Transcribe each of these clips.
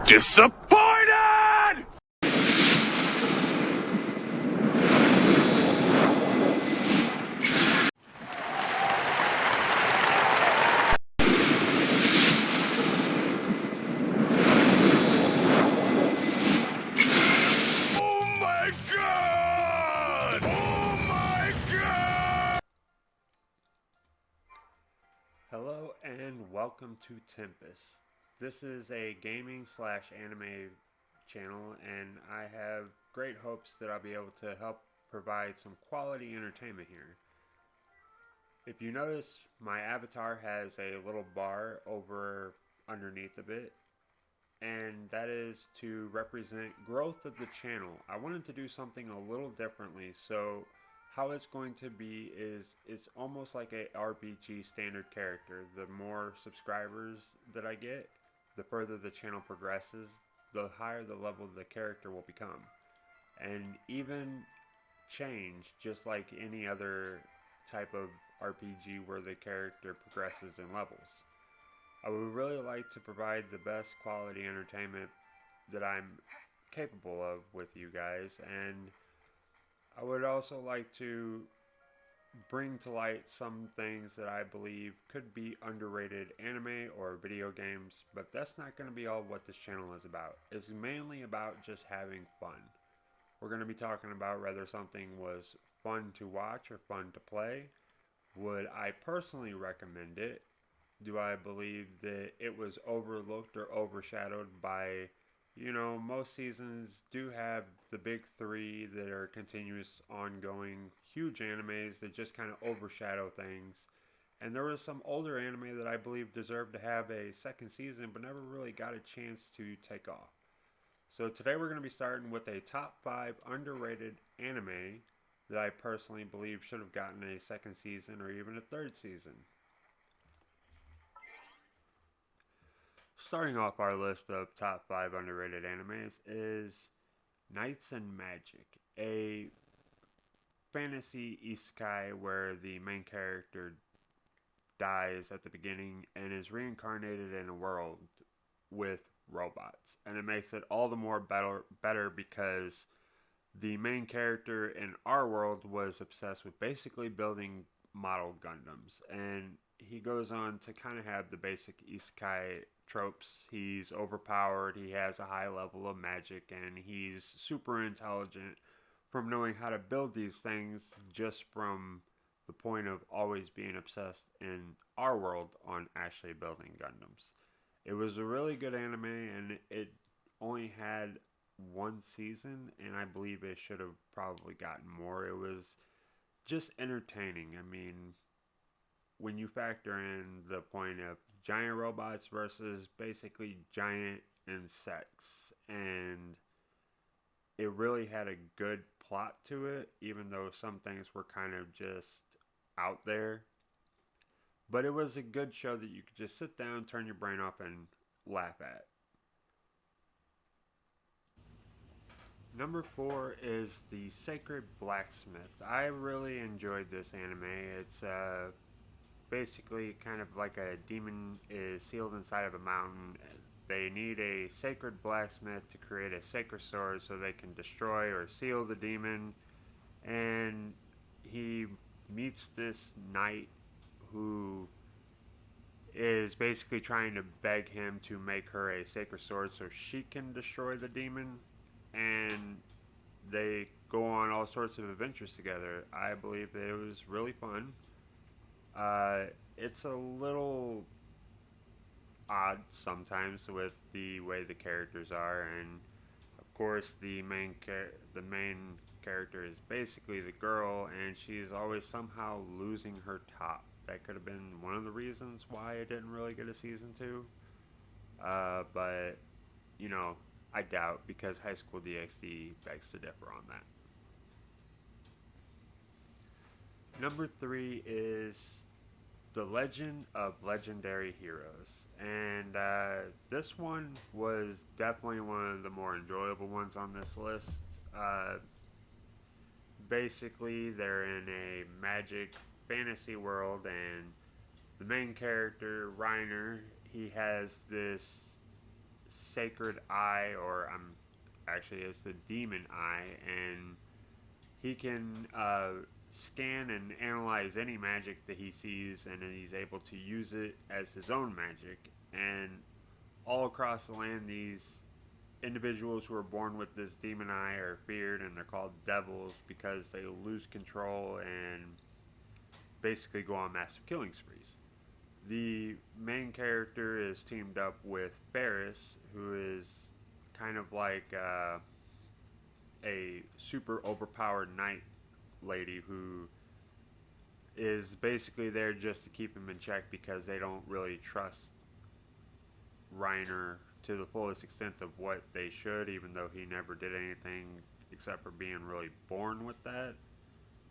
Disappointed! Oh my god! Oh my god! Hello and welcome to Tempest. This is a gaming slash anime channel, and I have great hopes that I'll be able to help provide some quality entertainment here. If you notice, my avatar has a little bar over underneath of it, and that is to represent growth of the channel. I wanted to do something a little differently, so how it's going to be is it's almost like a RPG standard character. The more subscribers that I get, the further the channel progresses, the higher the level the character will become. And even change, just like any other type of RPG where the character progresses in levels. I would really like to provide the best quality entertainment that I'm capable of with you guys, and I would also like to bring to light some things that I believe could be underrated anime or video games, but that's not going to be all what this channel is about. It's mainly about just having fun. We're going to be talking about whether something was fun to watch or fun to play. Would I personally recommend it? Do I believe that it was overlooked or overshadowed by, most seasons do have the big three that are continuous, ongoing, huge animes that just kind of overshadow things. And there was some older anime that I believe deserved to have a second season but never really got a chance to take off. So today we're going to be starting with a top 5 underrated anime that I personally believe should have gotten a second season or even a third season. Starting off our list of top 5 underrated animes is Knights and Magic, a fantasy isekai where the main character dies at the beginning and is reincarnated in a world with robots. And it makes it all the more better because the main character in our world was obsessed with basically building model Gundams. And he goes on to kind of have the basic isekai tropes. He's overpowered, he has a high level of magic, and he's super intelligent from knowing how to build these things just from the point of always being obsessed in our world on actually building Gundams. It was a really good anime, and it only had one season, and I believe it should have probably gotten more. It was just entertaining. I mean, when you factor in the point of giant robots versus basically giant insects, and it really had a good plot to it, even though some things were kind of just out there. But it was a good show that you could just sit down, turn your brain off, and laugh at. Number 4 is the Sacred Blacksmith. I really enjoyed this anime. It's basically kind of like a demon is sealed inside of a mountain. They need a sacred blacksmith to create a sacred sword so they can destroy or seal the demon. And he meets this knight who is basically trying to beg him to make her a sacred sword so she can destroy the demon. And they go on all sorts of adventures together. I believe that it was really fun. It's a little odd sometimes with the way the characters are, and of course the main character is basically the girl, and she's always somehow losing her top. That could have been one of the reasons why it didn't really get a season 2. But I doubt, because High School DxD begs to differ on that. Number 3 is The Legend of Legendary Heroes. And this one was definitely one of the more enjoyable ones on this list. Basically, they're in a magic fantasy world, and the main character, Reiner, he has this Sacred Eye, or actually it's the Demon Eye, and he can scan and analyze any magic that he sees, and then he's able to use it as his own magic. And all across the land, these individuals who are born with this demon eye are feared, and they're called devils because they lose control and basically go on massive killing sprees. The main character is teamed up with Ferris, who is kind of like a super overpowered knight lady who is basically there just to keep him in check because they don't really trust Reiner to the fullest extent of what they should, even though he never did anything except for being really born with that,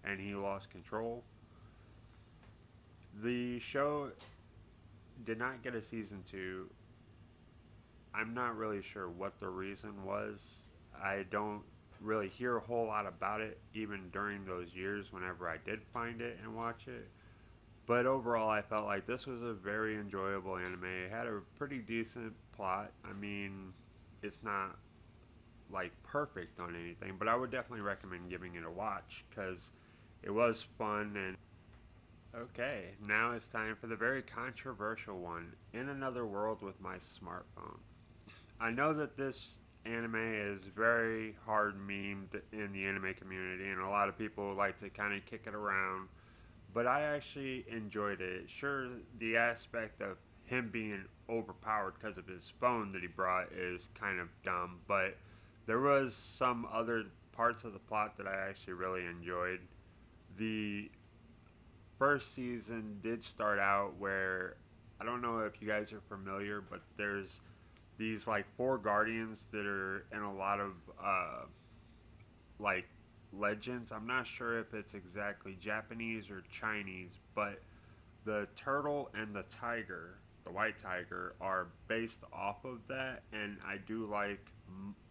and he lost control. The show did not get a season 2. I'm not really sure what the reason was. I don't really hear a whole lot about it, even during those years whenever I did find it and watch it. But overall, I felt like this was a very enjoyable anime. It had a pretty decent plot. I mean, it's not like perfect on anything, but I would definitely recommend giving it a watch because it was fun. And okay, now it's time for the very controversial one, In Another World with My Smartphone. I know that this anime is very hard memed in the anime community, and a lot of people like to kind of kick it around, but I actually enjoyed it. Sure, the aspect of him being overpowered because of his phone that he brought is kind of dumb, but there was some other parts of the plot that I actually really enjoyed. The first season did start out where, I don't know if you guys are familiar, but there's these like 4 guardians that are in a lot of like legends. I'm not sure if it's exactly Japanese or Chinese, but the turtle and the tiger, the white tiger, are based off of that, and I do like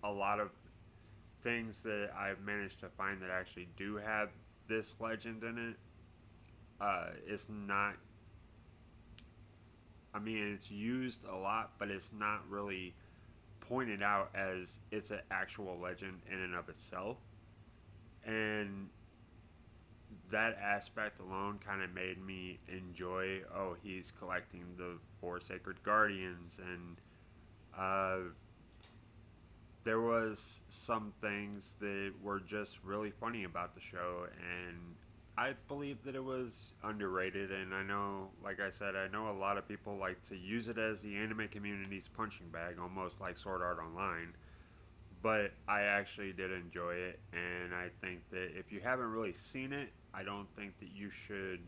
a lot of things that I've managed to find that actually do have this legend in it. It's not, I mean, it's used a lot, but it's not really pointed out as it's an actual legend in and of itself. And that aspect alone kind of made me enjoy, oh, he's collecting the 4 sacred guardians. And there was some things that were just really funny about the show, and I believe that it was underrated. And I know, like I said, I know a lot of people like to use it as the anime community's punching bag, almost like Sword Art Online. But I actually did enjoy it, and I think that if you haven't really seen it, I don't think that you should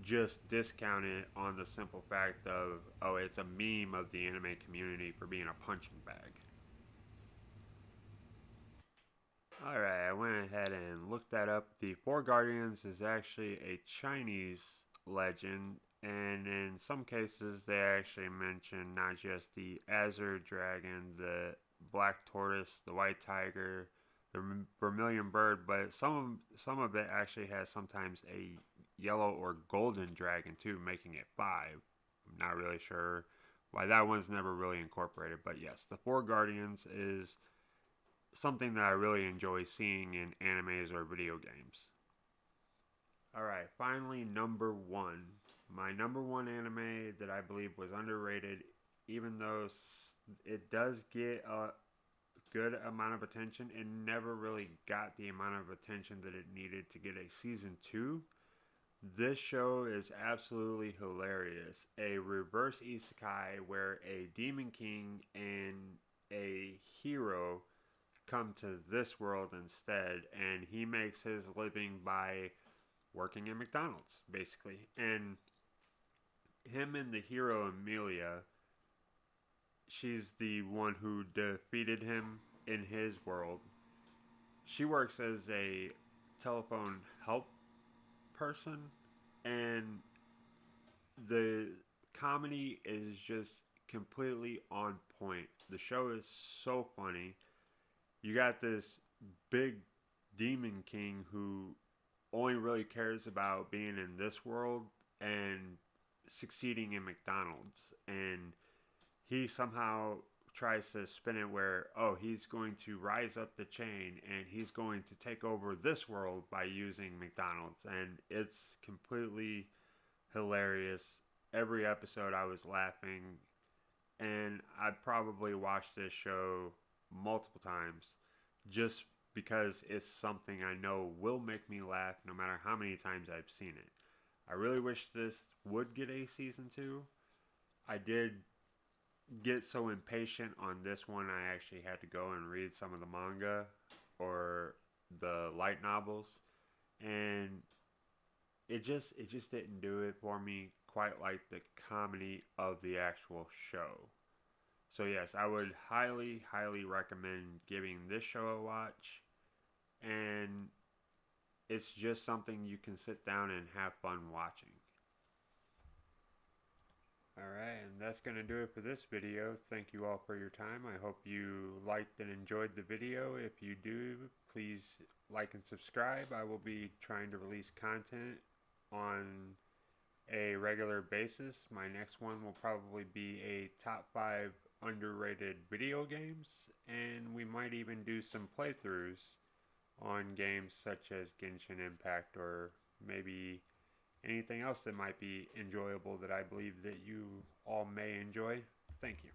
just discount it on the simple fact of, oh, it's a meme of the anime community for being a punching bag. Alright, I went ahead and looked that up. The 4 Guardians is actually a Chinese legend, and in some cases they actually mention not just the Azure Dragon, the Black Tortoise, the White Tiger, the Vermilion Bird, but some of it actually has sometimes a yellow or golden dragon too, making it 5. I'm not really sure why that one's never really incorporated, but yes, the 4 Guardians is something that I really enjoy seeing in animes or video games. Alright, finally, number 1. My number 1 anime that I believe was underrated, even though it does get a good amount of attention, it never really got the amount of attention that it needed to get a season 2. This show is absolutely hilarious. A reverse isekai where a demon king and a hero come to this world instead, and he makes his living by working at McDonald's, basically. And him and the hero Amelia, she's the one who defeated him in his world. She works as a telephone help person, and the comedy is just completely on point. The show is so funny. You got this big demon king who only really cares about being in this world and succeeding in McDonald's, and he somehow tries to spin it where, oh, he's going to rise up the chain and he's going to take over this world by using McDonald's. And it's completely hilarious. Every episode I was laughing, and I'd probably watched this show multiple times just because it's something I know will make me laugh no matter how many times I've seen it. I really wish this would get a season 2. I did get so impatient on this one, I actually had to go and read some of the manga or the light novels, and it just didn't do it for me quite like the comedy of the actual show. So yes, I would highly recommend giving this show a watch, and it's just something you can sit down and have fun watching. Alright, and that's going to do it for this video. Thank you all for your time. I hope you liked and enjoyed the video. If you do, please like and subscribe. I will be trying to release content on a regular basis. My next one will probably be a top 5 underrated video games, and we might even do some playthroughs on games such as Genshin Impact or maybe anything else that might be enjoyable that I believe that you all may enjoy. Thank you.